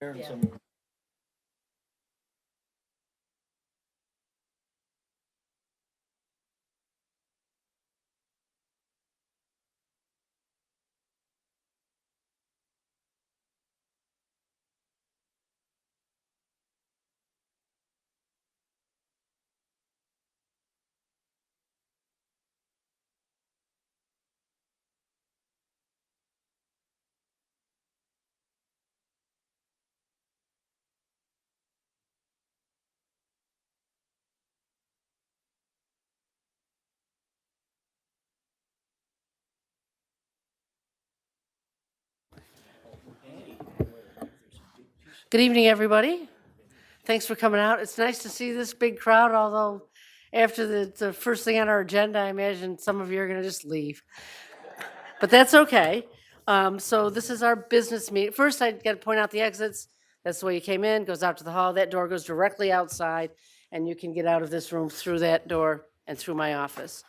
and Yeah. some. Good evening, everybody. Thanks for coming out. It's nice to see this big crowd, although after the first thing on our agenda, I imagine some of you are going to just leave. But that's okay. So this is our business meeting. First, I got to point out the exits. That's the way you came in, goes out to the hall. That door goes directly outside, and you can get out of this room through that door and through my office.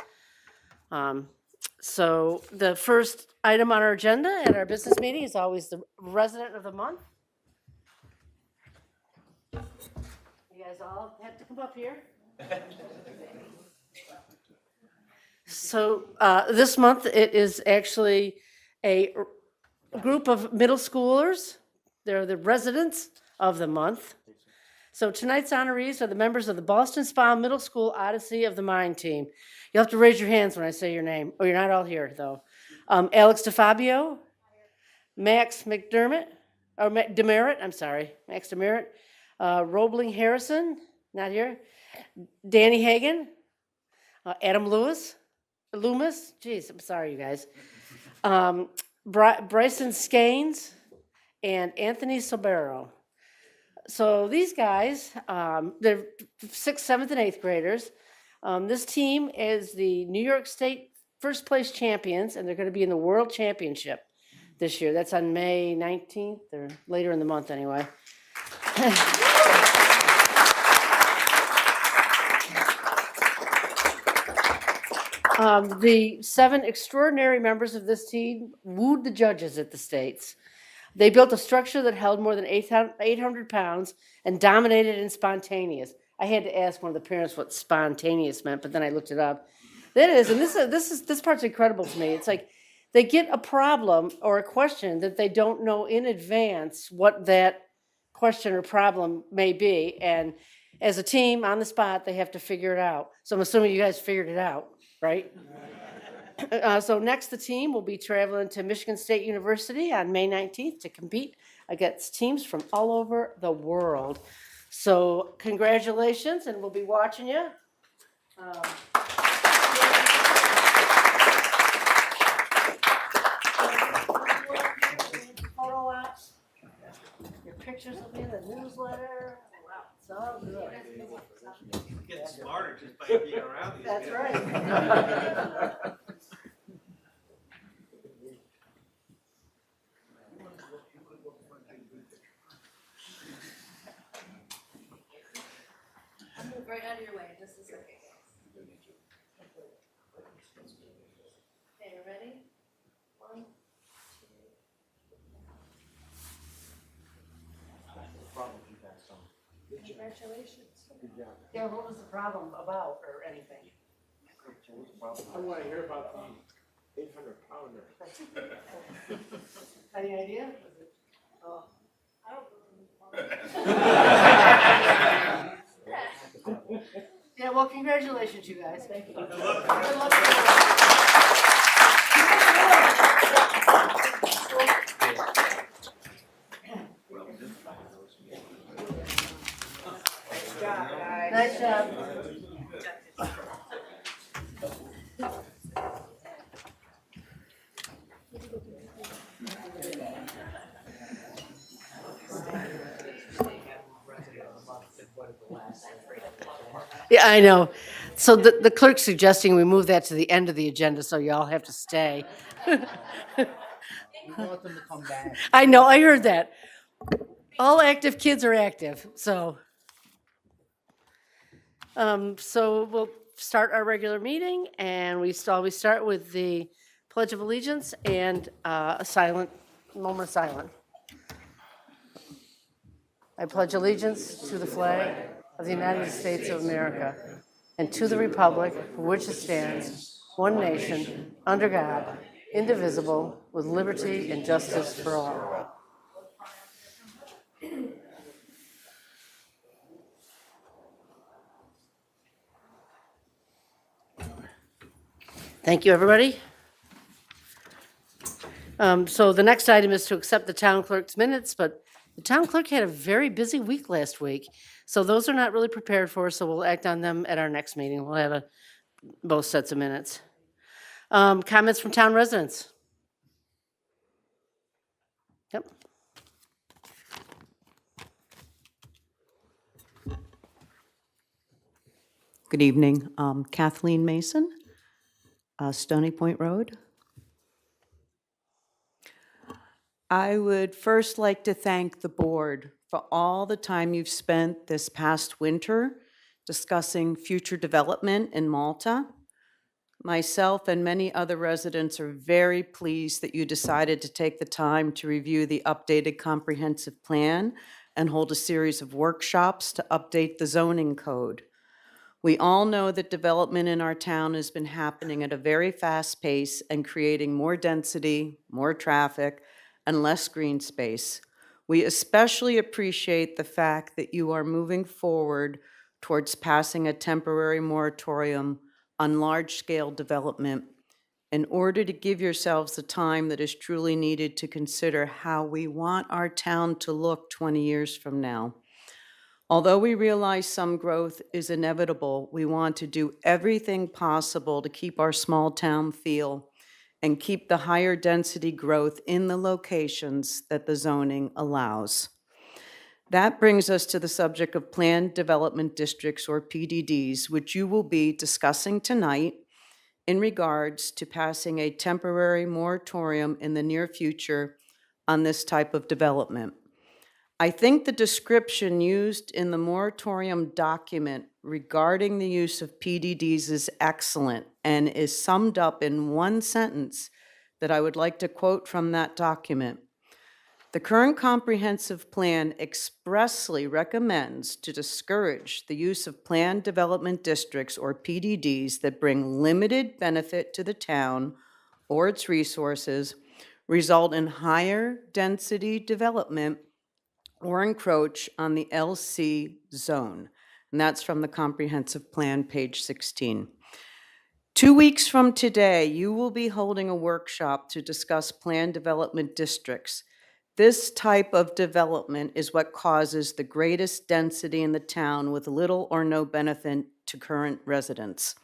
So the first item on our agenda at our business meeting is always the resident of the month. You guys all have to come up here. So this month, it is actually a group of middle schoolers. They're the residents of the month. So tonight's honorees are the members of the Boston Spa Middle School Odyssey of the Mind team. You'll have to raise your hands when I say your name. Oh, you're not all here, though. Alex DeFabio, Max McDermott, or Demerit, I'm sorry, Max Demerit, Roebling Harrison, not here, Danny Hagan, Adam Loomis, geez, I'm sorry, you guys. Bryson Skanes and Anthony Sobero. So these guys, they're 6th, 7th, and 8th graders. This team is the New York State first place champions, and they're going to be in the World Championship this year. That's on May 19th, or later in the month anyway. The 7 extraordinary members of this team wooed the judges at the States. They built a structure that held more than 800 pounds and dominated in spontaneous. I had to ask one of the parents what spontaneous meant, but then I looked it up. That is, and this part's incredible to me. It's like they get a problem or a question that they don't know in advance what that question or problem may be, and as a team on the spot, they have to figure it out. So I'm assuming you guys figured it out, right? So next, the team will be traveling to Michigan State University on May 19th to compete against teams from all over the world. So congratulations, and we'll be watching you. Photo ops. Your pictures will be in the newsletter. Wow, it's all good. Getting smarter just by being around these That's guys. right. I'll move right out of your way, just a second. Okay, you ready? 1, 2. Congratulations. Yeah, what was the problem about or anything? I want to hear about the 800-pounder. Any idea? Oh. Yeah, well, congratulations, you guys. Thank you. Good luck. Nice job. Yeah, I know. So the clerk's suggesting we move that to the end of the agenda, so y'all have to stay. We want them to come back. I know, I heard that. All active kids are active, so. So we'll start our regular meeting, and we always start with the Pledge of Allegiance and a moment of silence. I pledge allegiance to the flag of the United States of America and to the republic for which it stands, one nation, under God, indivisible, with liberty and justice for all. Thank you, everybody. So the next item is to accept the town clerk's minutes, but the town clerk had a very busy week last week. So those are not really prepared for, so we'll act on them at our next meeting. We'll have both sets of minutes. Comments from town residents? Yep. Good evening. Kathleen Mason, Stony Point Road. I would first like to thank the board for all the time you've spent this past winter discussing future development in Malta. Myself and many other residents are very pleased that you decided to take the time to review the updated comprehensive plan and hold a series of workshops to update the zoning code. We all know that development in our town has been happening at a very fast pace and creating more density, more traffic, and less green space. We especially appreciate the fact that you are moving forward towards passing a temporary moratorium on large-scale development in order to give yourselves the time that is truly needed to consider how we want our town to look 20 years from now. Although we realize some growth is inevitable, we want to do everything possible to keep our small town feel and keep the higher density growth in the locations that the zoning allows. That brings us to the subject of planned development districts, or PDDs, which you will be discussing tonight in regards to passing a temporary moratorium in the near future on this type of development. I think the description used in the moratorium document regarding the use of PDDs is excellent and is summed up in one sentence that I would like to quote from that document. The current comprehensive plan expressly recommends to discourage the use of planned development districts, or PDDs, that bring limited benefit to the town or its resources, result in higher density development, or encroach on the LC zone. And that's from the comprehensive plan, page 16. 2 weeks from today, you will be holding a workshop to discuss planned development districts. This type of development is what causes the greatest density in the town with little or no benefit to current residents.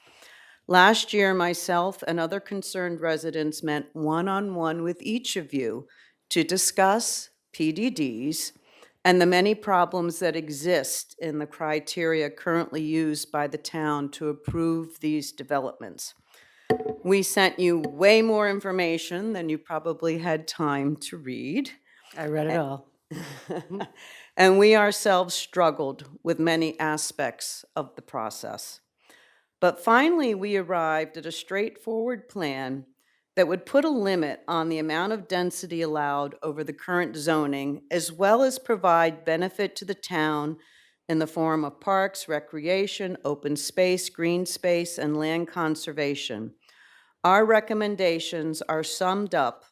Last year, myself and other concerned residents met one-on-one with each of you to discuss PDDs and the many problems that exist in the criteria currently used by the town to approve these developments. We sent you way more information than you probably had time to read. I read it all. And we ourselves struggled with many aspects of the process. But finally, we arrived at a straightforward plan that would put a limit on the amount of density allowed over the current zoning, as well as provide benefit to the town in the form of parks, recreation, open space, green space, and land conservation. Our recommendations are summed up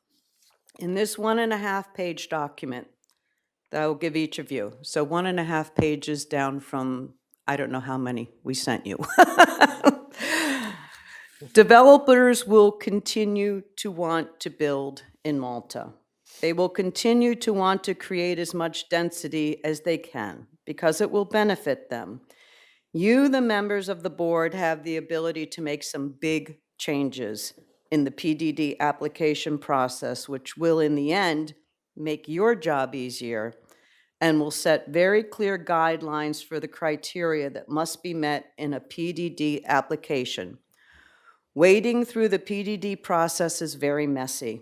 in this 1.5-page document that I will give each of you. So 1.5 pages down from, I don't know how many we sent you. Developers will continue to want to build in Malta. They will continue to want to create as much density as they can because it will benefit them. You, the members of the board, have the ability to make some big changes in the PDD application process, which will, in the end, make your job easier and will set very clear guidelines for the criteria that must be met in a PDD application. Wading through the PDD process is very messy,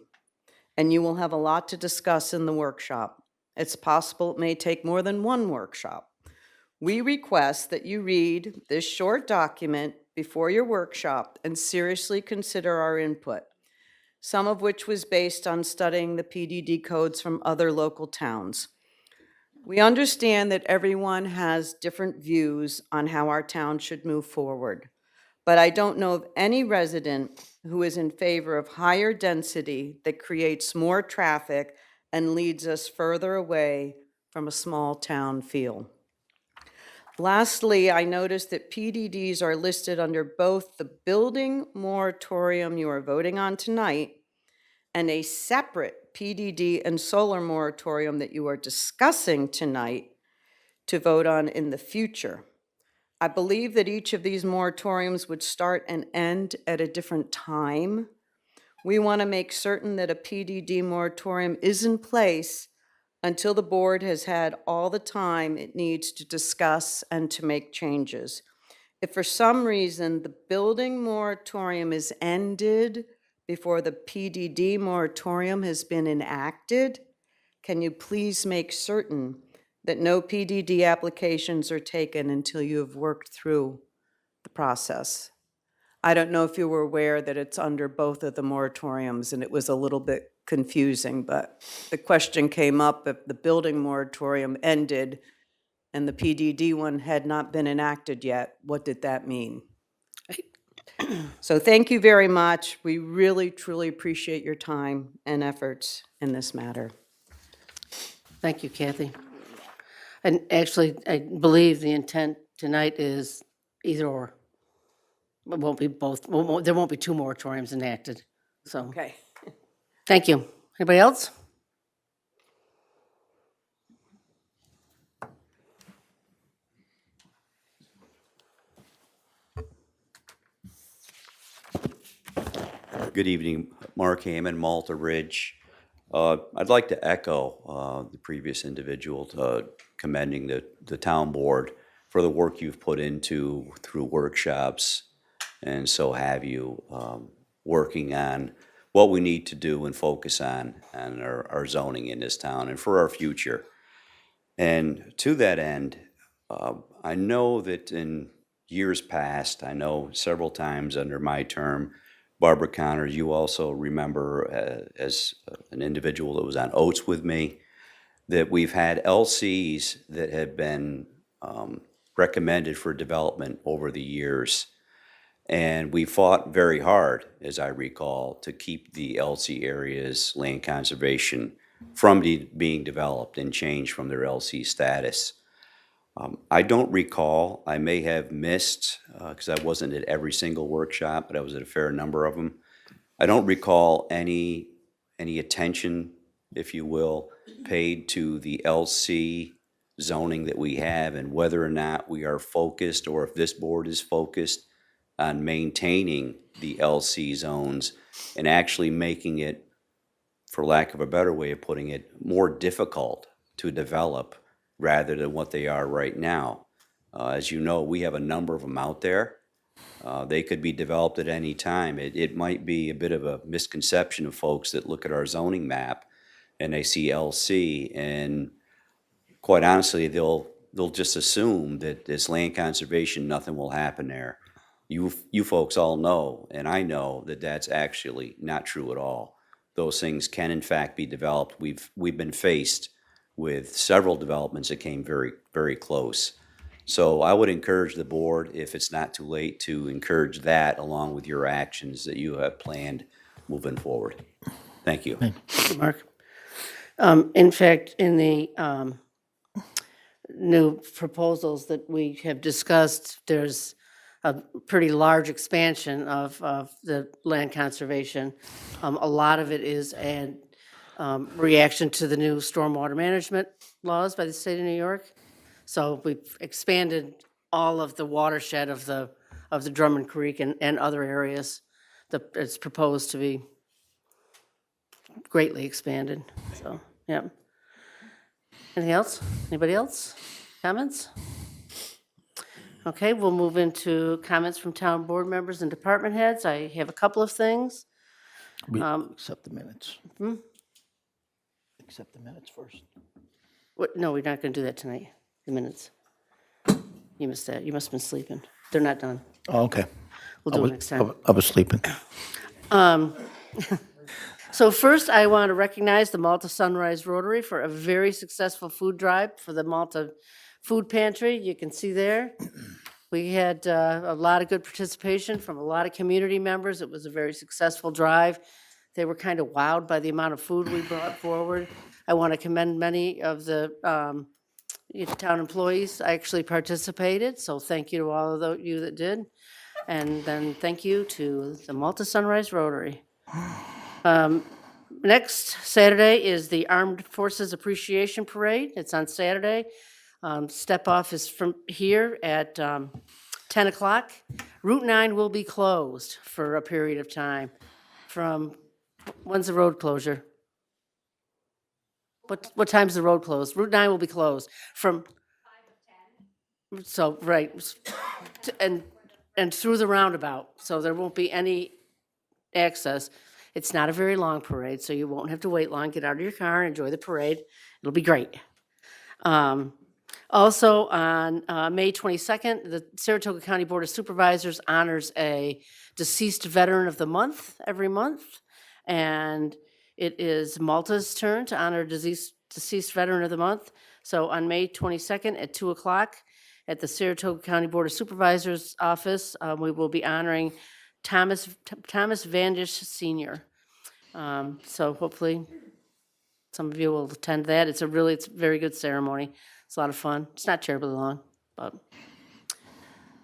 and you will have a lot to discuss in the workshop. It's possible it may take more than one workshop. We request that you read this short document before your workshop and seriously consider our input, some of which was based on studying the PDD codes from other local towns. We understand that everyone has different views on how our town should move forward, but I don't know of any resident who is in favor of higher density that creates more traffic and leads us further away from a small town feel. Lastly, I noticed that PDDs are listed under both the building moratorium you are voting on tonight and a separate PDD and solar moratorium that you are discussing tonight to vote on in the future. I believe that each of these moratoriums would start and end at a different time. We want to make certain that a PDD moratorium is in place until the board has had all the time it needs to discuss and to make changes. If for some reason the building moratorium is ended before the PDD moratorium has been enacted, can you please make certain that no PDD applications are taken until you have worked through the process? I don't know if you were aware that it's under both of the moratoriums, and it was a little bit confusing, but the question came up if the building moratorium ended and the PDD one had not been enacted yet, what did that mean? So thank you very much. We really, truly appreciate your time and efforts in this matter. Thank you, Kathy. And actually, I believe the intent tonight is either or. It won't be both, there won't be two moratoriums enacted, so. Okay. Thank you. Anybody else? Good evening, Mark Hammond, Malta Ridge. I'd like to echo the previous individual commending the town board for the work you've put into through workshops and so have you, working on what we need to do and focus on our zoning in this town and for our future. And to that end, I know that in years past, I know several times under my term, Barbara Connor, you also remember as an individual that was on Oates with me, that we've had LCs that have been recommended for development over the years. And we fought very hard, as I recall, to keep the LC areas, land conservation, from being developed and changed from their LC status. I don't recall, I may have missed, because I wasn't at every single workshop, but I was at a fair number of them. I don't recall any attention, if you will, paid to the LC zoning that we have and whether or not we are focused, or if this board is focused on maintaining the LC zones and actually making it, for lack of a better way of putting it, more difficult to develop rather than what they are right now. As you know, we have a number of them out there. They could be developed at any time. It might be a bit of a misconception of folks that look at our zoning map and they see LC, and quite honestly, they'll just assume that it's land conservation, nothing will happen there. You folks all know, and I know, that that's actually not true at all. Those things can in fact be developed. We've been faced with several developments that came very, very close. So I would encourage the board, if it's not too late, to encourage that along with your actions that you have planned moving forward. Thank you. Thank you, Mark. In fact, in the new proposals that we have discussed, there's a pretty large expansion of the land conservation. A lot of it is a reaction to the new stormwater management laws by the state of New York. So we've expanded all of the watershed of the Drummond Creek and other areas that it's proposed to be greatly expanded. So, yeah. Anything else? Anybody else? Comments? Okay, we'll move into comments from town board members and department heads. I have a couple of things. Accept the minutes. Hmm? Accept the minutes first. What, no, we're not going to do that tonight, the minutes. You missed that. You must have been sleeping. They're not done. Oh, okay. We'll do it next time. I was sleeping. So first, I want to recognize the Malta Sunrise Rotary for a very successful food drive for the Malta Food Pantry. You can see there. We had a lot of good participation from a lot of community members. It was a very successful drive. They were kind of wowed by the amount of food we brought forward. I want to commend many of the town employees. I actually participated, so thank you to all of you that did. And then thank you to the Malta Sunrise Rotary. Next Saturday is the Armed Forces Appreciation Parade. It's on Saturday. Step off is from here at 10 o'clock. Route 9 will be closed for a period of time. When's the road closure? What time's the road closed? Route 9 will be closed from 5 to 10. So, right, and through the roundabout, so there won't be any access. It's not a very long parade, so you won't have to wait long. Get out of your car and enjoy the parade. It'll be great. Also, on May 22nd, the Saratoga County Board of Supervisors honors a deceased veteran of the month every month. And it is Malta's turn to honor deceased veteran of the month. So on May 22nd at 2 o'clock at the Saratoga County Board of Supervisors office, we will be honoring Thomas Vandish Sr. So hopefully some of you will attend that. It's a very good ceremony. It's a lot of fun. It's not terribly long, and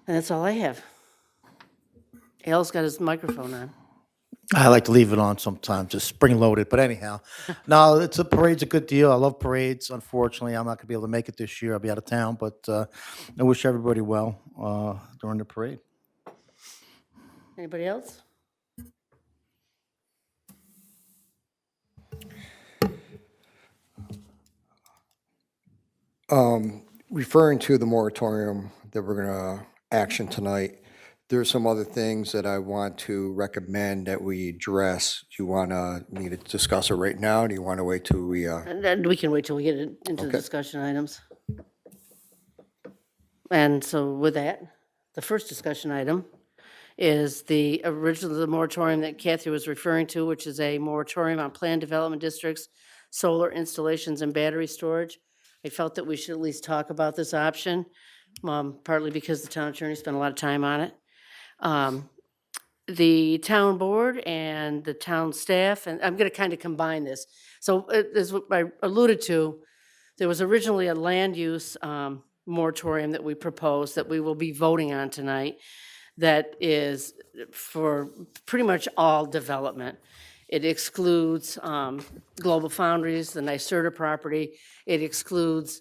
that's all I have. Al's got his microphone on. I like to leave it on sometimes, just spring loaded. But anyhow, no, parade's a good deal. I love parades. Unfortunately, I'm not going to be able to make it this year. I'll be out of town, but I wish everybody well during the parade. Anybody else? Referring to the moratorium that we're going to action tonight, there's some other things that I want to recommend that we address. Do you want me to discuss it right now? Or do you want to wait till we? And then we can wait till we get into the Okay. discussion items. And so with that, the first discussion item is the moratorium that Kathy was referring to, which is a moratorium on planned development districts, solar installations, and battery storage. I felt that we should at least talk about this option, partly because the town attorney spent a lot of time on it. The town board and the town staff, and I'm going to kind of combine this. So as I alluded to, there was originally a land use moratorium that we proposed that we will be voting on tonight that is for pretty much all development. It excludes Global Foundries, the NYSERDA property. It excludes,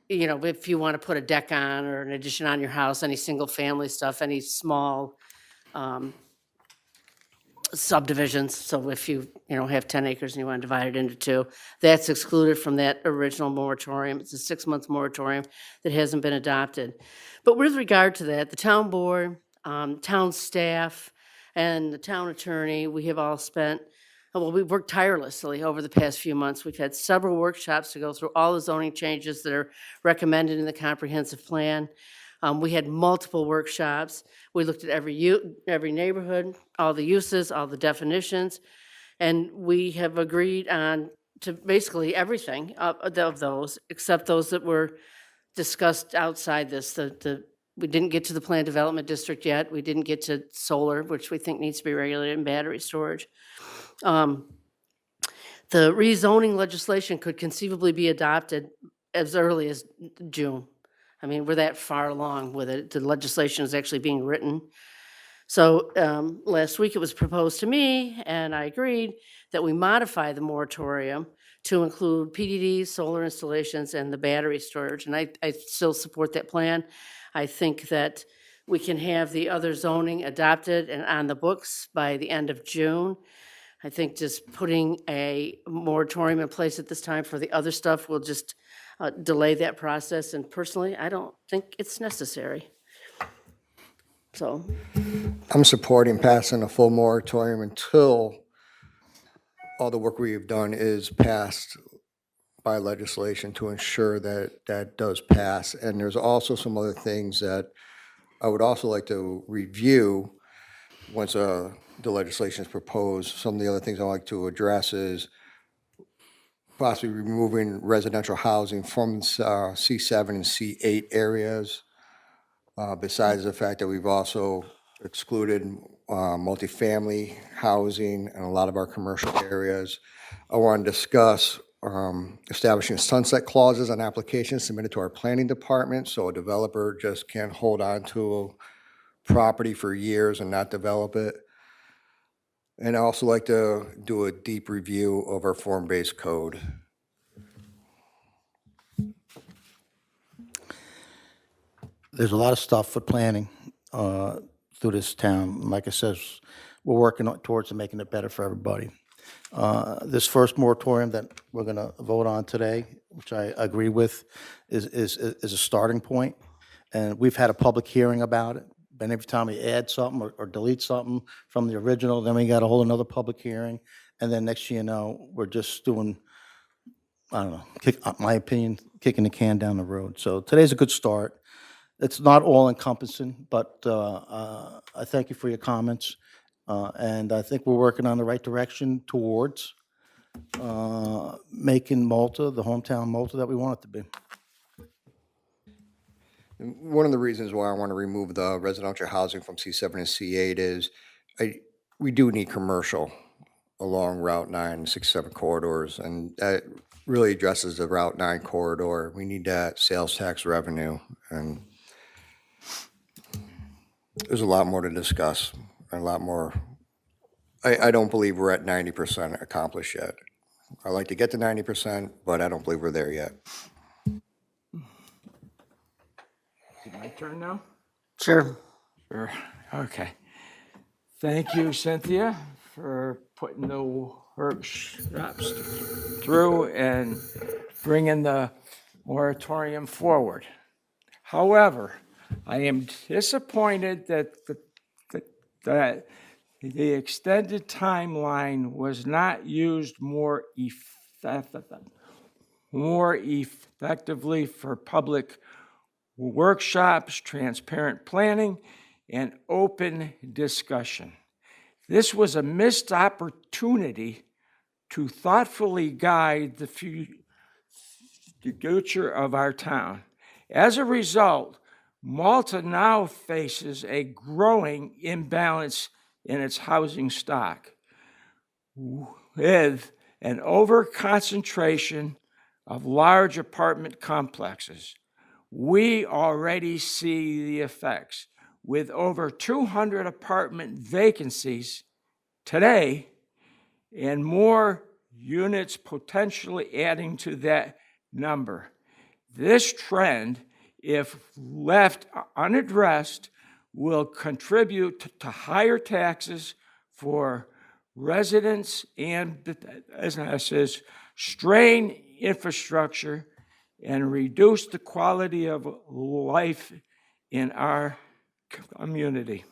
if you want to put a deck on or an addition on your house, any single-family stuff, any small subdivisions. So if you have 10 acres and you want to divide it into two, that's excluded from that original moratorium. It's a 6-month moratorium that hasn't been adopted. But with regard to that, the town board, town staff, and the town attorney, we have all we've worked tirelessly over the past few months. We've had several workshops to go through all the zoning changes that are recommended in the comprehensive plan. We had multiple workshops. We looked at every neighborhood, all the uses, all the definitions, and we have agreed on to basically everything of those, except those that were discussed outside this. We didn't get to the planned development district yet. We didn't get to solar, which we think needs to be regulated, and battery storage. The rezoning legislation could conceivably be adopted as early as June. I mean, we're that far along with it. The legislation is actually being written. So last week it was proposed to me, and I agreed that we modify the moratorium to include PDDs, solar installations, and the battery storage. And I still support that plan. I think that we can have the other zoning adopted and on the books by the end of June. I think just putting a moratorium in place at this time for the other stuff will just delay that process. And personally, I don't think it's necessary. So I'm supporting passing a full moratorium until all the work we have done is passed by legislation to ensure that that does pass. And there's also some other things that I would also like to review once the legislation is proposed. Some of the other things I'd like to address is possibly removing residential housing from C7 and C8 areas. Besides the fact that we've also excluded multifamily housing in a lot of our commercial areas. I want to discuss establishing sunset clauses on applications submitted to our planning department, so a developer just can't hold on to property for years and not develop it. And I also like to do a deep review of our form-based code. There's a lot of stuff for planning through this town. Like I said, we're working towards making it better for everybody. This first moratorium that we're going to vote on today, which I agree with, is a starting point. And we've had a public hearing about it. And every time we add something or delete something from the original, then we got to hold another public hearing. And then next thing you know, we're just doing, I don't know, my opinion, kicking the can down the road. So today's a good start. It's not all encompassing, but I thank you for your comments. And I think we're working on the right direction towards making Malta the hometown Malta that we want it to be. One of the reasons why I want to remove the residential housing from C7 and C8 is we do need commercial along Route 9 and 67 corridors, and that really addresses the Route 9 corridor. We need that sales tax revenue, and there's a lot more to discuss, a lot more. I don't believe we're at 90% accomplished yet. I like to get to 90%, but I don't believe we're there yet. Is it my turn now? Sure. Sure, okay. Thank you, Cynthia, for putting the workshops through and bringing the moratorium forward. However, I am disappointed that the extended timeline was not used more effectively for public workshops, transparent planning, and open discussion. This was a missed opportunity to thoughtfully guide the future of our town. As a result, Malta now faces a growing imbalance in its housing stock, with an overconcentration of large apartment complexes. We already see the effects, with over 200 apartment vacancies today and more units potentially adding to that number. This trend, if left unaddressed, will contribute to higher taxes for residents and businesses, strain infrastructure, and reduce the quality of life in our community.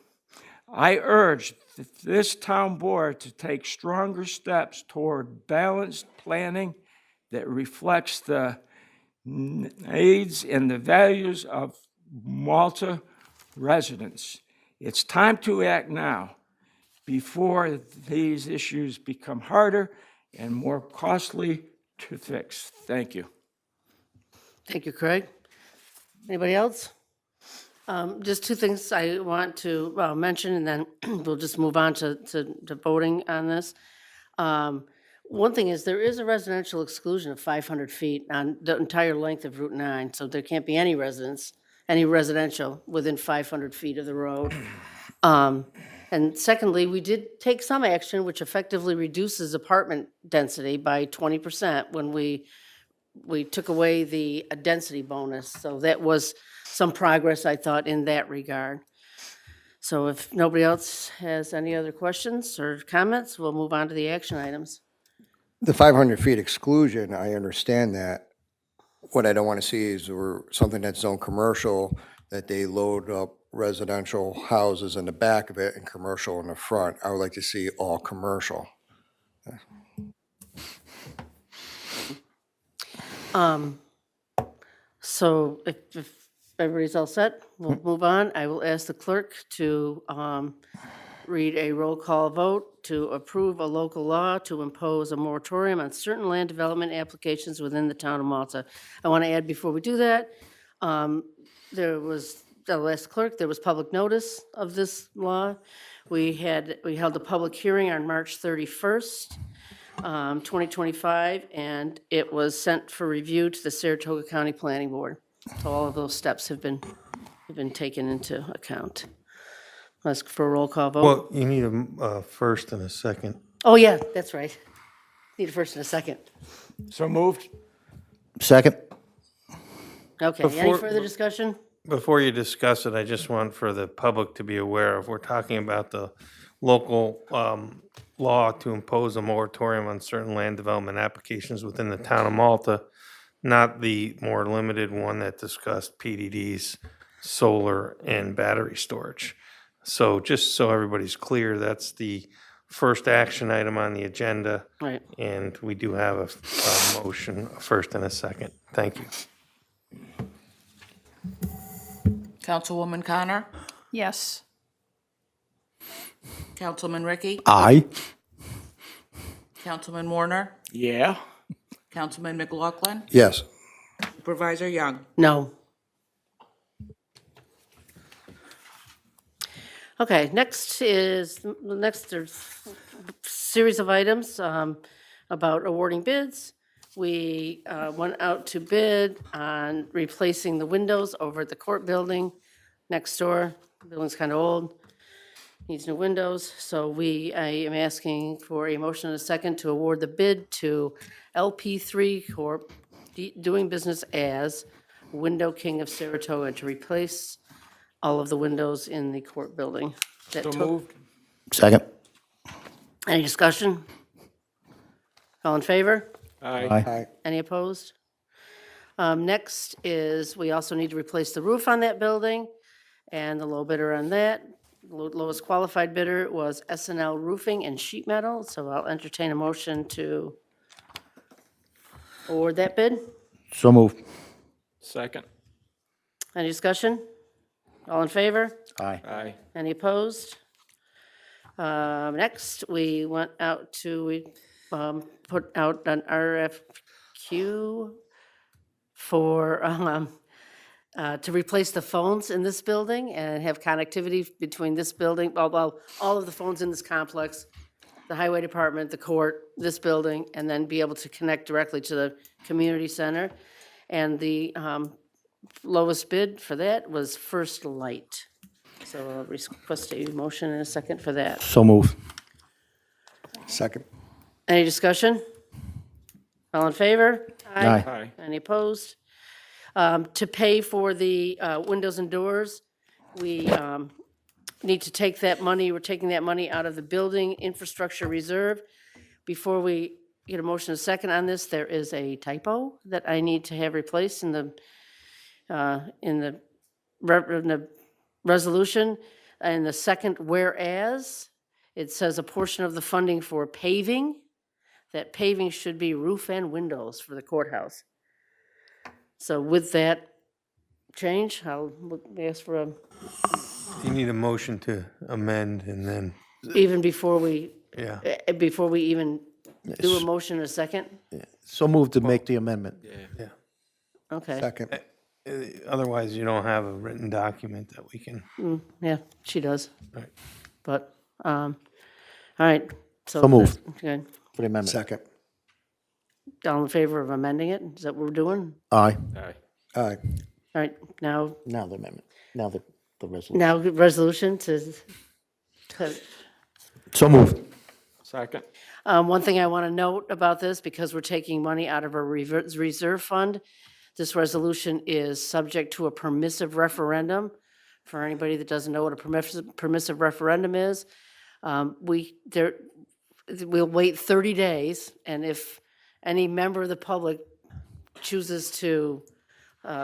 I urge this town board to take stronger steps toward balanced planning that reflects the needs and the values of Malta residents. It's time to act now before these issues become harder and more costly to fix. Thank you. Thank you, Craig. Anybody else? Just two things I want to mention, and then we'll just move on to voting on this. One thing is, there is a residential exclusion of 500 feet on the entire length of Route 9, so there can't be any residential within 500 feet of the road. And secondly, we did take some action which effectively reduces apartment density by 20% when we took away the density bonus. So that was some progress, I thought, in that regard. So if nobody else has any other questions or comments, we'll move on to the action items. The 500 feet exclusion, I understand that. What I don't want to see is something that's zone commercial, that they load up residential houses in the back of it and commercial in the front. I would like to see all commercial. So if everybody's all set, we'll move on. I will ask the clerk to read a roll call vote to approve a local law to impose a moratorium on certain land development applications within the town of Malta. I want to add before we do that, there was, the last clerk, there was public notice of this law. We held a public hearing on March 31st, 2025, and it was sent for review to the Saratoga County Planning Board. So all of those steps have been taken into account. Ask for a roll call vote. Well, you need a first and a second. Oh, yeah, that's right. Need a first and a second. So moved? Second? Okay, any Before- further discussion? Before you discuss it, I just want for the public to be aware of, we're talking about the local law to impose a moratorium on certain land development applications within the town of Malta, not the more limited one that discussed PDDs, solar, and battery storage. So just so everybody's clear, that's the first action item on the agenda. Right. And we do have a motion, a first and a second. Thank you. Councilwoman Connor? Yes. Councilman Ricky? Aye. Councilman Warner? Yeah. Councilman McLaughlin? Yes. Supervisor Young? No. Okay, next there's a series of items about awarding bids. We went out to bid on replacing the windows over at the court building next door. The building's kind of old, needs new windows. So I am asking for a motion and a second to award the bid to LP3 Corp., doing business as Window King of Saratoga, to replace all of the windows in the court building. That So took- moved? Second? Any discussion? All in favor? Aye. Aye. Any opposed? Next is, we also need to replace the roof on that building, and the low bidder on that, lowest qualified bidder was SNL Roofing and Sheet Metal, so I'll entertain a motion to award that bid. So moved. Second? Any discussion? All in favor? Aye. Aye. Any opposed? Next, we went out we put out an RFQ for, to replace the phones in this building and have connectivity between this building, all of the phones in this complex, the highway department, the court, this building, and then be able to connect directly to the community center. And the lowest bid for that was First Light. So I'll request a motion and a second for that. So moved. Second. Any discussion? All in favor? Aye. Aye. Any opposed? To pay for the windows and doors, we need to take that money, we're taking that money out of the building infrastructure reserve. Before we get a motion and a second on this, there is a typo that I need to have replaced in the resolution. And the second whereas, it says a portion of the funding for paving. That paving should be roof and windows for the courthouse. So with that change, I'll ask for You need a motion to amend and then, even before we yeah. even do a motion in a second? So moved to make the amendment. Okay, Second. Otherwise, you don't have a written document that we can. yeah, she does. Right. But, all right. So moved. Good. For the amendment. Second. All in favor of amending it? Is that what we're doing? Aye. Aye. Aye. All right, now Now the amendment. Now the resolution. Now, resolution to, So moved. Second? one thing I want to note about this, because we're taking money out of a reserve fund, this resolution is subject to a permissive referendum. For anybody that doesn't know what a permissive referendum is, we'll wait 30 days, and if any member of the public chooses to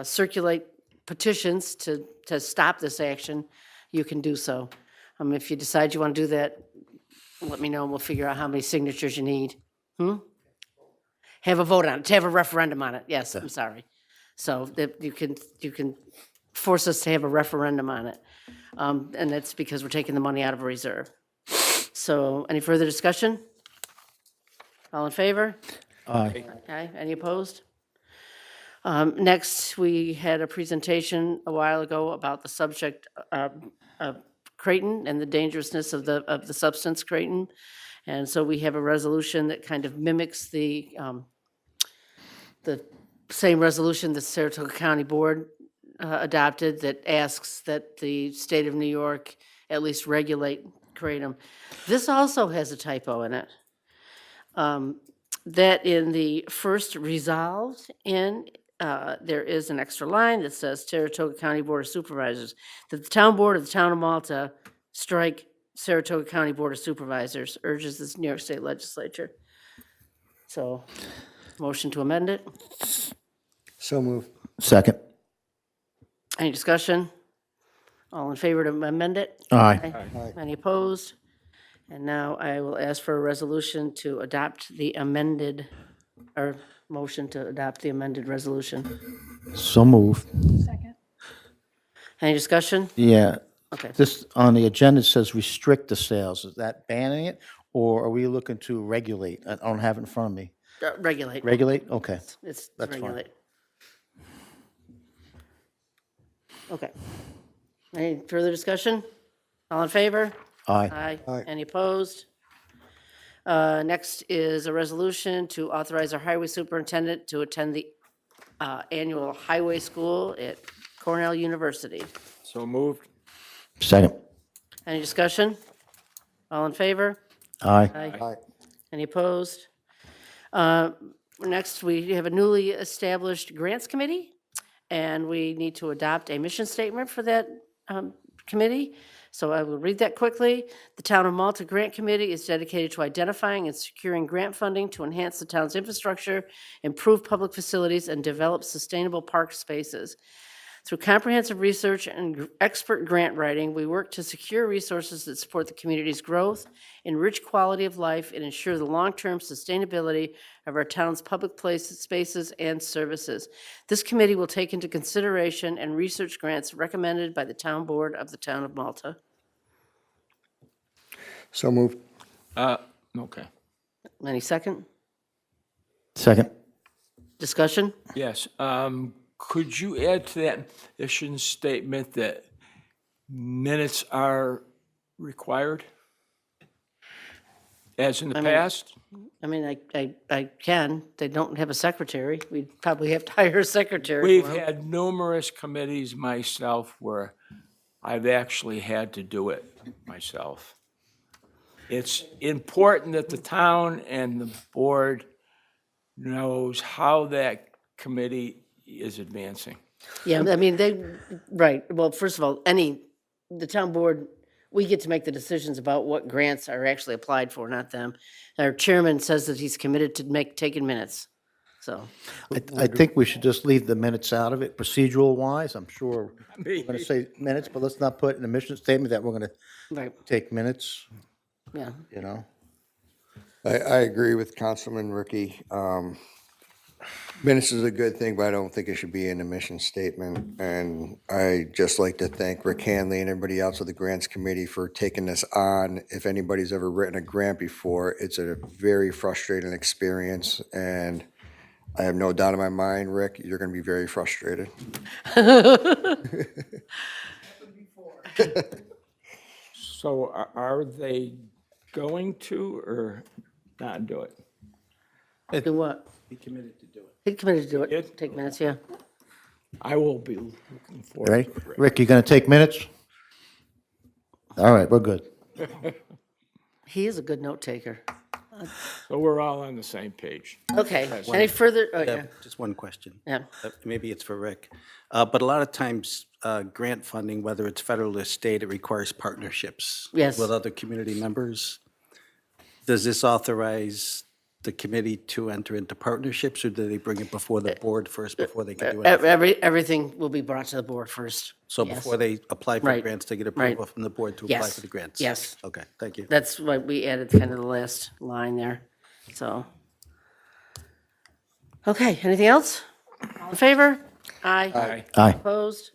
circulate petitions to stop this action, you can do so. If you decide you want to do that, let me know, and we'll figure out how many signatures you need. Have a vote on it, to have a referendum on it, yes, I'm sorry. So that you can force us to have a referendum on it. And that's because we're taking the money out of a reserve. So any further discussion? All in favor? Aye. Aye. Any opposed? Next, we had a presentation a while ago about the subject of Creighton and the dangerousness of the substance Creighton. And so we have a resolution that kind of mimics the same resolution the Saratoga County Board adopted that asks that the state of New York at least regulate kratom. This also has a typo in it. That in the first resolved in, there is an extra line that says Saratoga County Board of Supervisors, that the town board of the town of Malta strike Saratoga County Board of Supervisors, urges this New York State Legislature. So, motion to amend it. So move. Second. Any discussion? All in favor to amend it? Aye. Any opposed? And now I will ask for a resolution to adopt the amended, or motion to adopt the amended resolution. So moved. Second. Any discussion? Yeah. Okay. This, on the agenda, it says restrict the sales. Is that banning it, or are we looking to regulate? I don't have it in front of me. Regulate. Regulate? Okay. It's That's fine. regulate. Okay. Any further discussion? All in favor? Aye. Aye. Any opposed? Next is a resolution to authorize our highway superintendent to attend the annual highway school at Cornell University. So moved. Second. Any discussion? All in favor? Aye. Aye. Any opposed? Next, we have a newly established grants committee, and we need to adopt a mission statement for that committee. So I will read that quickly. The Town of Malta Grant Committee is dedicated to identifying and securing grant funding to enhance the town's infrastructure, improve public facilities, and develop sustainable park spaces. Through comprehensive research and expert grant writing, we work to secure resources that support the community's growth, enrich quality of life, and ensure the long-term sustainability of our town's public places, spaces, and services. This committee will take into consideration and research grants recommended by the town board of the Town of Malta. So move. Okay. Any second? Second. Discussion? Yes. Could you add to that mission statement that minutes are required? As in the past? I mean, I can. They don't have a secretary. We'd probably have to hire a secretary. We've for 'em. had numerous committees myself where I've actually had to do it myself. It's important that the town and the board knows how that committee is advancing. Yeah, I mean, right, well, first of all, the town board, we get to make the decisions about what grants are actually applied for, not them. Our chairman says that he's committed to taking minutes, so. I think we should just leave the minutes out of it, procedural wise. I'm sure we're going to say minutes, but let's not put in the mission statement that we're going to Right, take minutes, yeah. you know? I agree with Councilman Ricky. Minutes is a good thing, but I don't think it should be in the mission statement. And I just like to thank Rick Hanley and everybody else of the Grants Committee for taking this on. If anybody's ever written a grant before, it's a very frustrating experience. And I have no doubt in my mind, Rick, you're going to be very frustrated. So are they going to or not do it? Do what? Be committed to do it. He committed to do it, Did? take minutes, yeah. I will be looking forward Ready? to it. Rick, you going to take minutes? All right, we're good. He is a good note taker. So we're all on the same page. Okay, any further, oh, yeah, Just one question. yeah. Maybe it's for Rick. But a lot of times, grant funding, whether it's federal or state, it requires partnerships. Yes. With other community members. Does this authorize the committee to enter into partnerships, or do they bring it before the board first before they can do anything? Everything will be brought to the board first. So yes. before they apply for Right. grants, they get Right. approval from the board to apply Yes. for the grants? Yes. Okay, thank you. That's why we added kind of the last line there, so. Okay, anything else? All in favor? Aye. Aye. Aye. Opposed?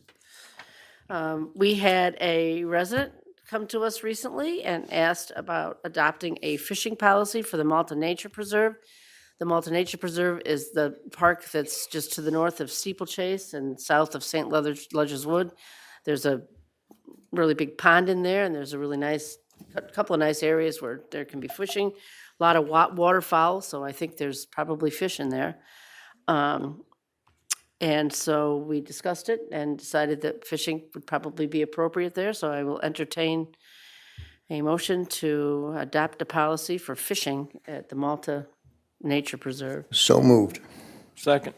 We had a resident come to us recently and asked about adopting a fishing policy for the Malta Nature Preserve. The Malta Nature Preserve is the park that's just to the north of Steeplechase and south of St. Ledger's Wood. There's a really big pond in there, and there's a really nice, a couple of nice areas where there can be fishing. A lot of waterfowl, so I think there's probably fish in there. And so we discussed it and decided that fishing would probably be appropriate there, so I will entertain a motion to adopt a policy for fishing at the Malta Nature Preserve. So moved. Second.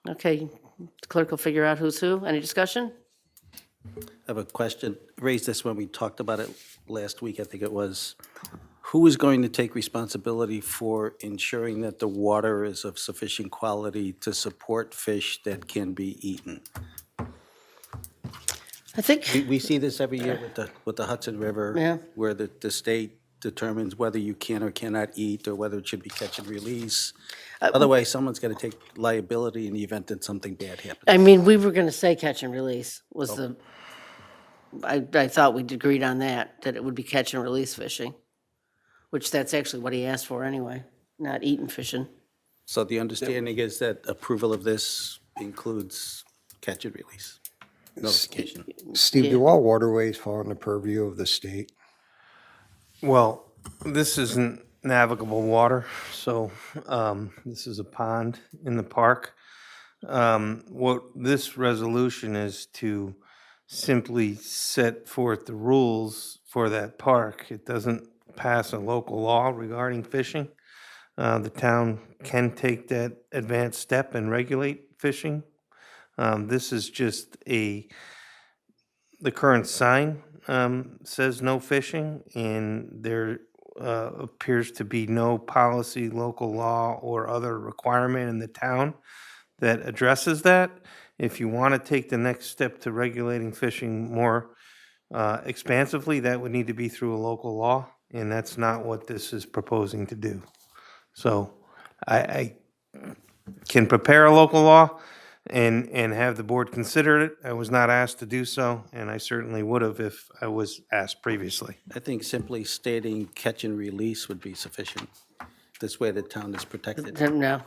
Okay, the clerk will figure out who's who. Any discussion? I have a question. Raised this when we talked about it last week, I think it was. Who is going to take responsibility for ensuring that the water is of sufficient quality to support fish that can be eaten? I think, We see this every year with the Hudson River. Yeah. Where the state determines whether you can or cannot eat, or whether it should be catch and release. Otherwise, someone's got to take liability in the event that something bad happens. I mean, we were gonna say catch and release was the, I thought we'd agreed on that it would be catch and release fishing, which that's actually what he asked for anyway, not eating fishing. So the understanding is that approval of this includes catch and release notification. Steve, do all waterways fall in the purview of the state? Well, this isn't navigable water, so this is a pond in the park. What this resolution is to simply set forth the rules for that park. It doesn't pass a local law regarding fishing. The town can take that advanced step and regulate fishing. This is just the current sign says no fishing, and there appears to be no policy, local law, or other requirement in the town that addresses that. If you want to take the next step to regulating fishing more expansively, that would need to be through a local law, and that's not what this is proposing to do. So I can prepare a local law and have the board consider it. I was not asked to do so, and I certainly would have if I was asked previously. I think simply stating catch and release would be sufficient. This way the town is protected. No,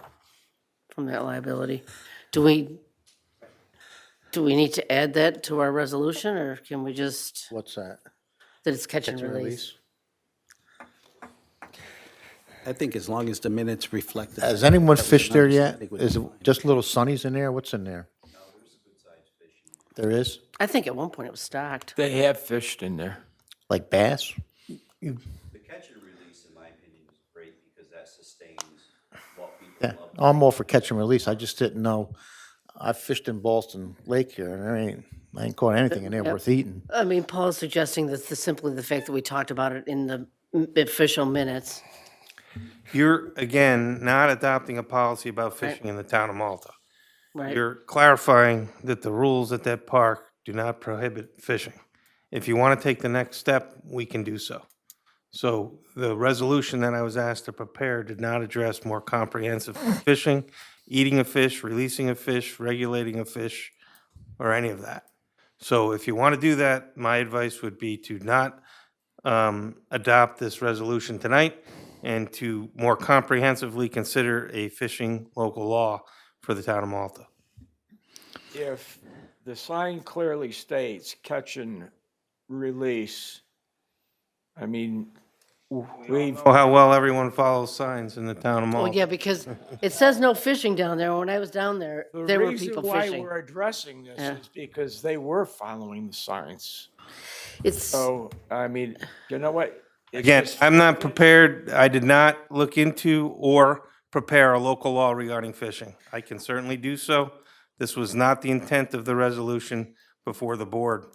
from that liability. Do we need to add that to our resolution, or can we just, What's that? that it's catch and release? I think as long as the minutes reflect that. Has anyone fished there yet? understanding would Is it be fine. just little sunnies in there? What's in there? There is? I think at one point it was stocked. They have fished in there. Like bass? The catch and release, in my opinion, is great because that sustains what people Yeah, love. I'm all for catch and release. I just didn't know. I fished in Boston Lake here, and I ain't caught anything in there worth eating. I mean, Paul's suggesting that simply the fact that we talked about it in the official minutes. You're, again, not adopting a policy about fishing in the town of Malta. Right. You're clarifying that the rules at that park do not prohibit fishing. If you want to take the next step, we can do so. So the resolution that I was asked to prepare did not address more comprehensive fishing, eating a fish, releasing a fish, regulating a fish, or any of that. So if you want to do that, my advice would be to not adopt this resolution tonight and to more comprehensively consider a fishing local law for the town of Malta. If the sign clearly states catch and release, I mean, we've, Know how well everyone follows signs in the town of Well, Malta. yeah, because it says no fishing down there. When I was down there, the there were reason people why fishing. we're addressing this Yeah. is because they were following the signs. It's, So, I mean, you know what? It's Again, just- I'm not prepared, I did not look into or prepare a local law regarding fishing. I can certainly do so. This was not the intent of the resolution before the board.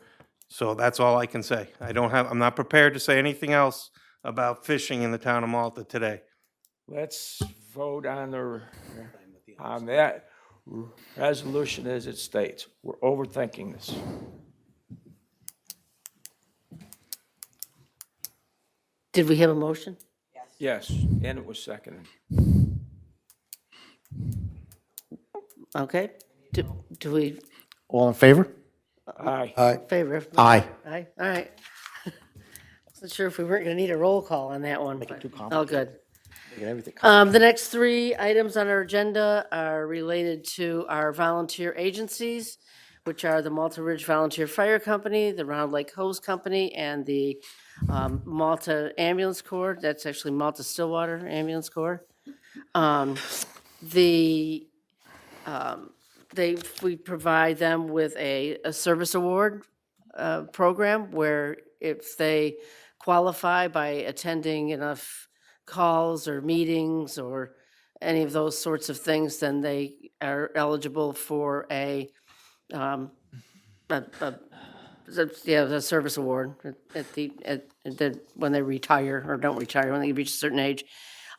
So that's all I can say. I'm not prepared to say anything else about fishing in the town of Malta today. Let's vote on that resolution as it states. We're overthinking this. did we have a motion? Yes, and it was seconded. Okay. Do we All in favor? Aye. Aye. favor? Aye. Aye, all right. Not sure if we weren't going to need a roll call on that one. But, oh, good. Everything. The next three items on our agenda are related to our volunteer agencies, which are the Malta Ridge Volunteer Fire Company, the Round Lake Hose Company, and the Malta Ambulance Corps. That's actually Malta Stillwater Ambulance Corps. We provide them with a service award program where if they qualify by attending enough calls or meetings or any of those sorts of things, then they are eligible for a service award when they retire or don't retire, when they reach a certain age.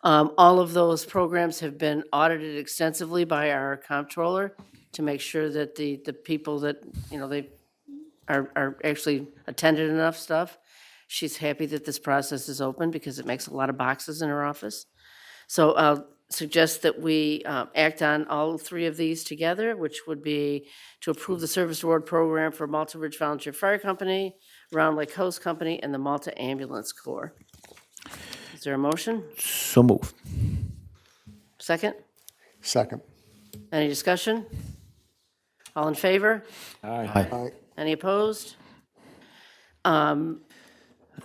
All of those programs have been audited extensively by our comptroller to make sure that the people that, they are actually attended enough stuff. She's happy that this process is open because it makes a lot of boxes in her office. So I'll suggest that we act on all three of these together, which would be to approve the service award program for Malta Ridge Volunteer Fire Company, Round Lake Hose Company, and the Malta Ambulance Corps. Is there a motion? So moved. Second? Second. Any discussion? All in favor? Aye. Aye. Any opposed?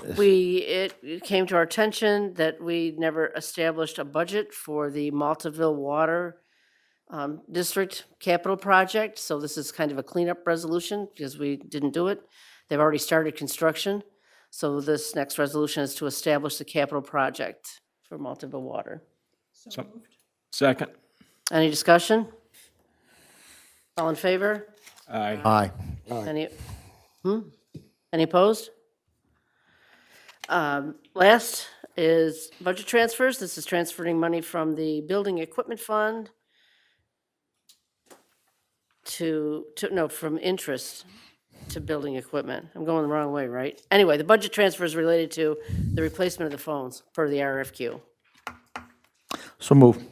It came to our attention that we never established a budget for the Maltaville Water District Capital Project, so this is kind of a cleanup resolution because we didn't do it. They've already started construction, so this next resolution is to establish the capital project for Maltaville Water. Second. Any discussion? All in favor? Aye. Aye. Any opposed? Last is budget transfers. This is transferring money from the building equipment fund from interest to building equipment. I'm going the wrong way, right? Anyway, the budget transfer is related to the replacement of the phones per the RFQ. So moved.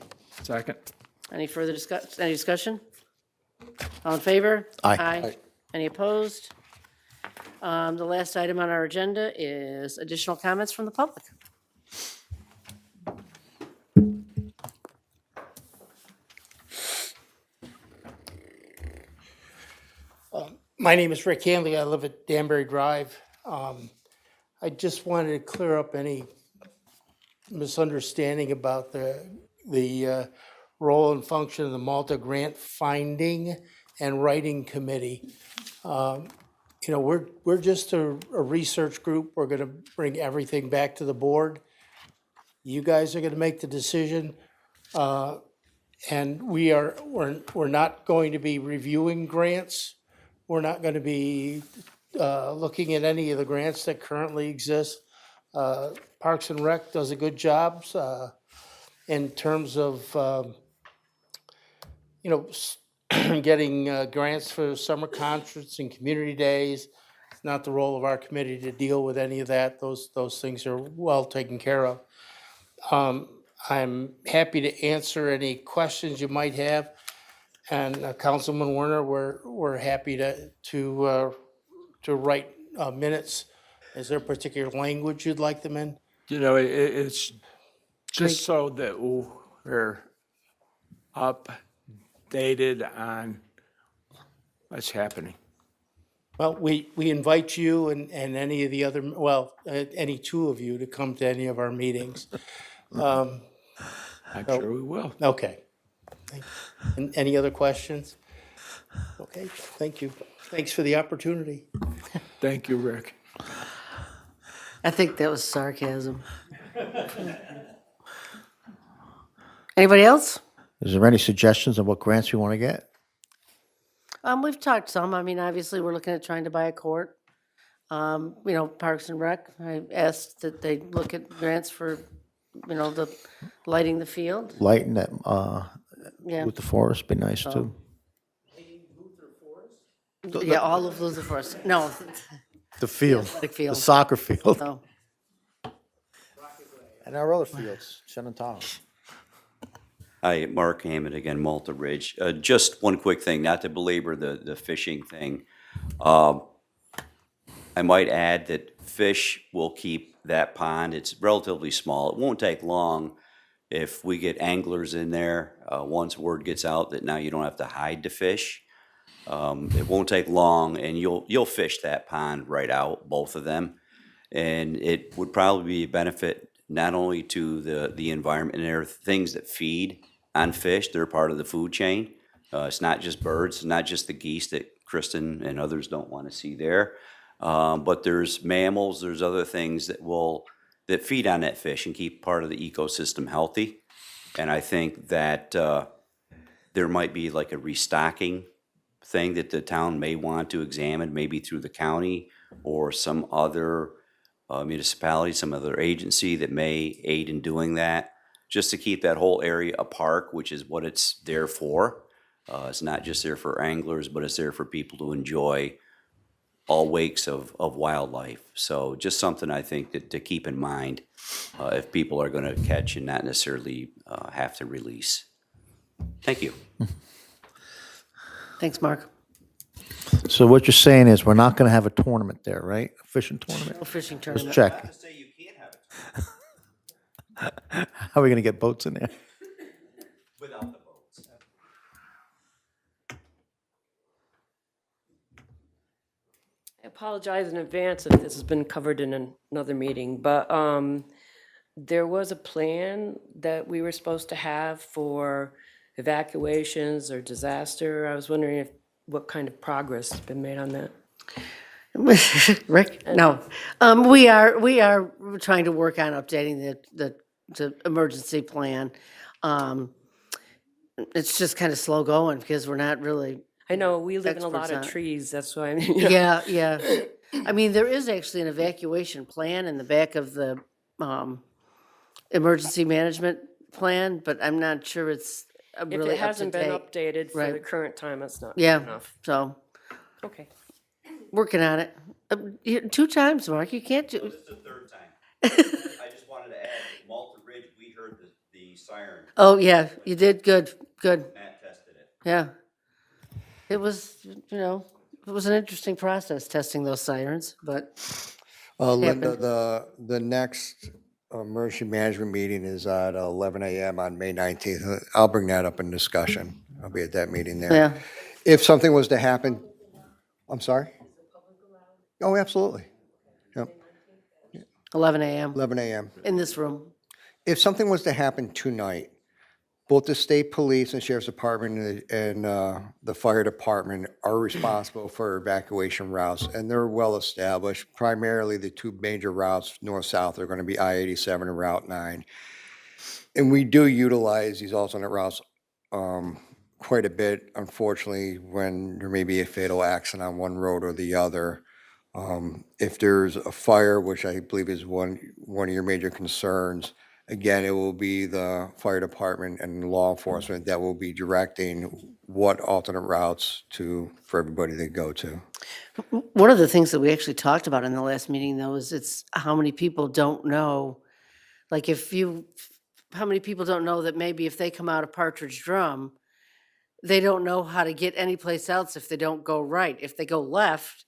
Second. Any discussion? All in favor? Aye. Aye. Any opposed? The last item on our agenda is additional comments from the public. My name is Rick Hanley. I live at Danbury Drive. I just wanted to clear up any misunderstanding about the role and function of the Malta Grant Finding and Writing Committee. We're just a research group. We're going to bring everything back to the board. You guys are going to make the decision. And we're not going to be reviewing grants. We're not going to be looking at any of the grants that currently exist. Parks and Rec does a good job in terms of, getting grants for summer concerts and community days. It's not the role of our committee to deal with any of that. Those things are well taken care of. I'm happy to answer any questions you might have. And Councilman Werner, we're happy to write minutes. Is there a particular language you'd like them in? It's just so that we're updated on what's happening. Well, we invite you and any of the other, any two of you to come to any of our meetings. I'm sure we will. Okay. And any other questions? Okay, thank you. Thanks for the opportunity. Thank you, Rick. I think that was sarcasm. Anybody else? Is there any suggestions of what grants we want to get? We've talked some. I mean, obviously, we're looking at trying to buy a court. Parks and Rec, I asked that they look at grants for, the lighting the field. Lighting that, Yeah, with the forest, be nice too. yeah, all of Luther Forest. No, The field, athletic the field. soccer field. No. And our other fields, Shenandoah. Hi, Mark Hammond again, Malta Ridge. Just one quick thing, not to belabor the fishing thing. I might add that Fish will keep that pond. It's relatively small. It won't take long if we get anglers in there, once word gets out that now you don't have to hide the fish. It won't take long, and you'll fish that pond right out, both of them. And it would probably be a benefit not only to the environment, and there are things that feed on fish, they're part of the food chain. It's not just birds, not just the geese that Kristen and others don't want to see there. But there's mammals, there's other things that feed on that fish and keep part of the ecosystem healthy. And I think that there might be like a restocking thing that the town may want to examine, maybe through the county or some other municipality, some other agency that may aid in doing that, just to keep that whole area a park, which is what it's there for. It's not just there for anglers, but it's there for people to enjoy all wakes of wildlife. So just something I think that to keep in mind if people are going to catch and not necessarily have to release. Thank you. Thanks, Mark. So what you're saying is we're not going to have a tournament there, right? A fishing tournament? No fishing Let's tournament. check. Say you can't have it How are we going to get boats in there? without the boats. I apologize in advance if this has been covered in another meeting, but there was a plan that we were supposed to have for evacuations or disaster. I was wondering what kind of progress has been made on that. Rick? No. We are trying to work on updating the emergency plan. It's just kind of slow going because we're not really, I know, we live in a Experts lot on of it. trees, that's why I'm. yeah. I mean, there is actually an evacuation plan in the back of the emergency management plan, but I'm not sure it's If really it hasn't been up to date. updated for the Right. current time, that's not Yeah, enough. so, Okay. working on it. 2 times, Mark, you can't do, This is the third time. I just wanted to add, Malta Ridge, we heard the siren. oh, yeah, you did, good. Matt tested it. Yeah. It was, it was an interesting process, testing those sirens, but, Linda, happened. the next emergency management meeting is at 11 a.m. on May 19th. I'll bring that up in discussion. I'll be at that meeting there. yeah. If something was to happen, I'm sorry? Oh, absolutely. Yep, 11 a.m. 11 a.m. in this room. If something was to happen tonight, both the state police and sheriff's department and the fire department are responsible for evacuation routes, and they're well established. Primarily, the 2 major routes, north-south, are going to be I-87 and Route 9. And we do utilize these alternate routes quite a bit, unfortunately, when there may be a fatal accident on one road or the other. If there's a fire, which I believe is one of your major concerns, again, it will be the fire department and law enforcement that will be directing what alternate routes for everybody to go to. One of the things that we actually talked about in the last meeting, though, is it's how many people don't know, like how many people don't know that maybe if they come out of Partridge Drum, they don't know how to get anyplace else if they don't go right. If they go left,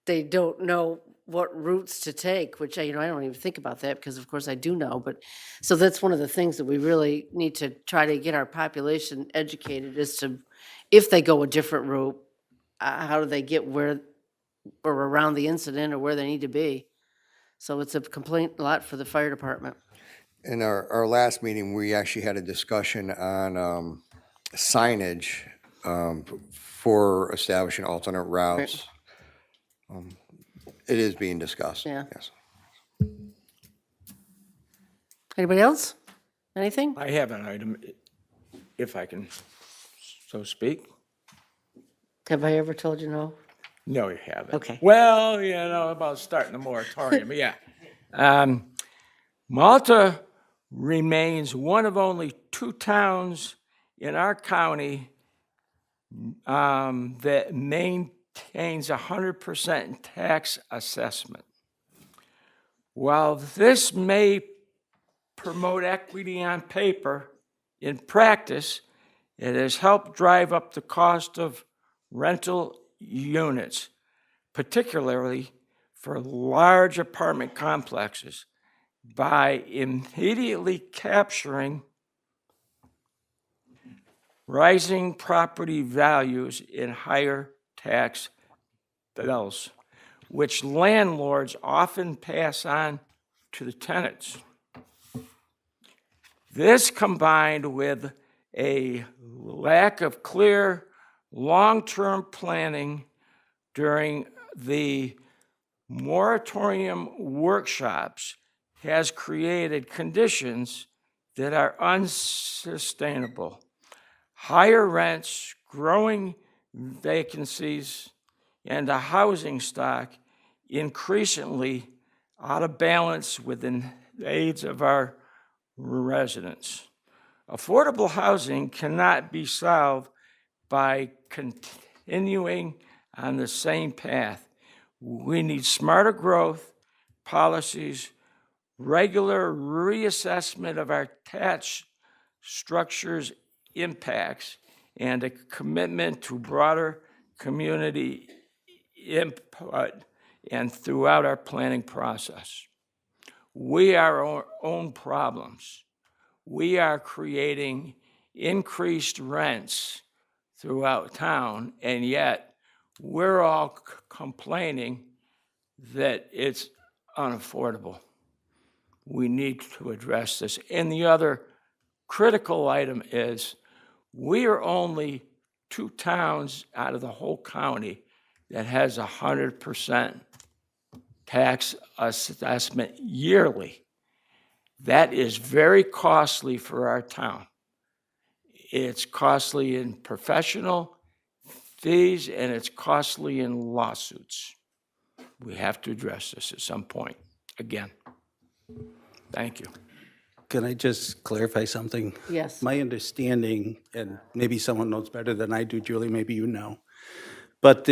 they don't know what routes to take, which I don't even think about that because of course I do know, but so that's one of the things that we really need to try to get our population educated as to if they go a different route, how do they get where or around the incident or where they need to be. So it's a complaint lot for the fire department. In our last meeting, we actually had a discussion on signage for establishing alternate routes. It is being discussed. Yeah. Yes. Anybody else? Anything? I have an item, if I can so speak. Have I ever told you no? No, you haven't. Okay. Well, about starting the moratorium, yeah. Malta remains one of only 2 towns in our county that maintains 100% tax assessment. While this may promote equity on paper, in practice, it has helped drive up the cost of rental units, particularly for large apartment complexes by immediately capturing rising property values in higher tax bills, which landlords often pass on to the tenants. This, combined with a lack of clear long-term planning during the moratorium workshops, has created conditions that are unsustainable. Higher rents, growing vacancies, and a housing stock increasingly out of balance with the needs of our residents. Affordable housing cannot be solved by continuing on the same path. We need smarter growth policies, regular reassessment of our tax structures impacts, and a commitment to broader community input and throughout our planning process. We are our own problems. We are creating increased rents throughout town, and yet we're all complaining that it's unaffordable. We need to address this. And the other critical item is we are only 2 towns out of the whole county that has 100% tax assessment yearly. That is very costly for our town. It's costly in professional fees, and it's costly in lawsuits. We have to address this at some point, again. Thank you. Can I just clarify something? Yes. My understanding, and maybe someone knows better than I do, Julie, maybe you know, but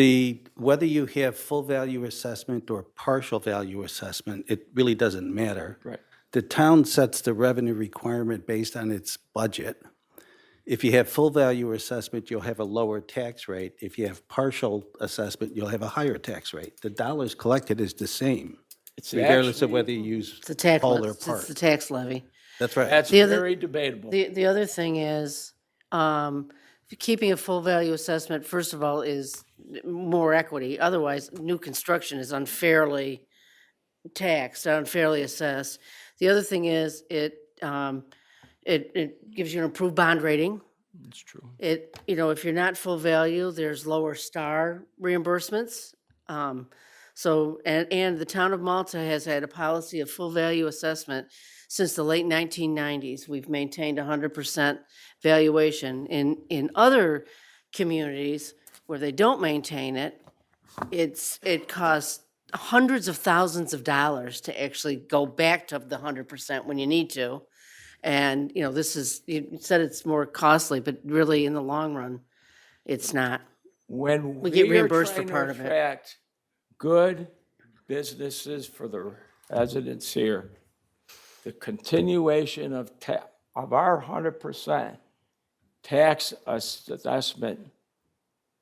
whether you have full value assessment or partial value assessment, it really doesn't matter. Right. The town sets the revenue requirement based on its budget. If you have full value assessment, you'll have a lower tax rate. If you have partial assessment, you'll have a higher tax rate. The dollars collected is the same, regardless of whether you use It's the tax, whole or it's part. the tax levy. That's right. That's The other- very debatable. The other thing is, keeping a full value assessment, first of all, is more equity. Otherwise, new construction is unfairly taxed, unfairly assessed. The other thing is, it gives you an improved bond rating. It's true. If you're not full value, there's lower star reimbursements. So, and the town of Malta has had a policy of full value assessment since the late 1990s. We've maintained 100% valuation. In other communities where they don't maintain it, it costs hundreds of thousands of dollars to actually go back to the 100% when you need to. And, this is, you said it's more costly, but really in the long run, it's not. When We get are reimbursed for trying to part of it. attract good businesses for the residents here, the continuation of our 100% tax assessment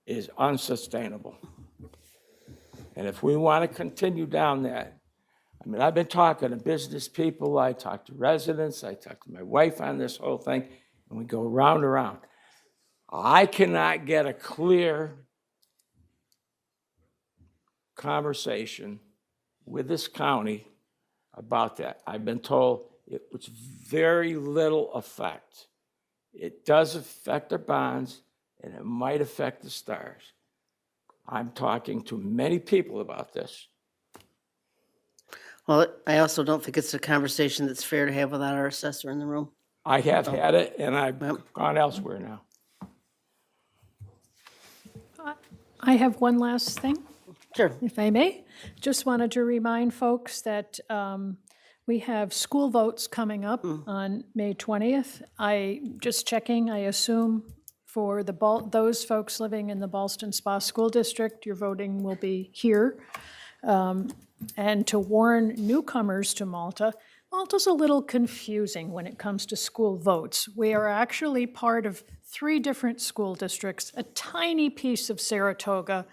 is unsustainable. And if we want to continue down that, I've been talking to business people, I talk to residents, I talk to my wife on this whole thing, and we go round and round. I cannot get a clear conversation with this county about that. I've been told it was very little effect. It does affect our bonds, and it might affect the stars. I'm talking to many people about this. Well, I also don't think it's a conversation that's fair to have without our assessor in the room. I have had it, and I've gone elsewhere now. I have one last thing, Sure. if I may. Just wanted to remind folks that we have school votes coming up on May 20th. Just checking, I assume for those folks living in the Ballston Spa School District, your voting will be here. And to warn newcomers to Malta, Malta's a little confusing when it comes to school votes. We are actually part of 3 different school districts, a tiny piece of Saratoga,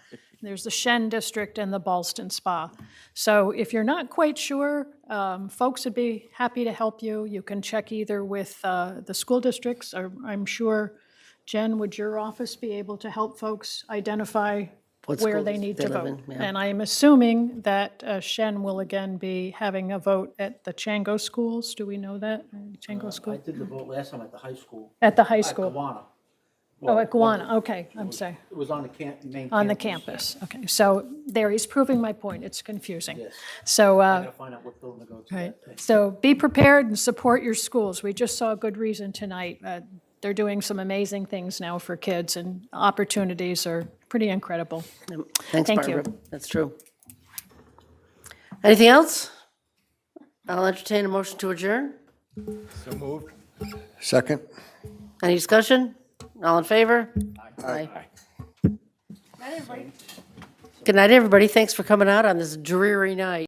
There's the Shen District and the Ballston Spa. So if you're not quite sure, folks would be happy to help you. You can check either with the school districts, or I'm sure, Jen, would your office be able to help folks identify What where school they need to live vote? in, yeah. And I'm assuming that Shen will again be having a vote at the Chango schools. Do we know that? Chango School? did the vote last time at the high school. At the high school? Kiwanis. Oh, at Guana, okay, I'm sorry. It was on the main campus. On the campus, okay. So there, he's proving my point, it's confusing. So, Find out what building to go to. right, so be prepared and support your schools. We just saw a good reason tonight. They're doing some amazing things now for kids, and opportunities are pretty incredible. Thanks, Thank you. Barbara. That's true. Anything else? I'll entertain a motion to adjourn. So moved. Second? Any discussion? All in favor? Aye. Good night, everybody. Thanks for coming out on this dreary night.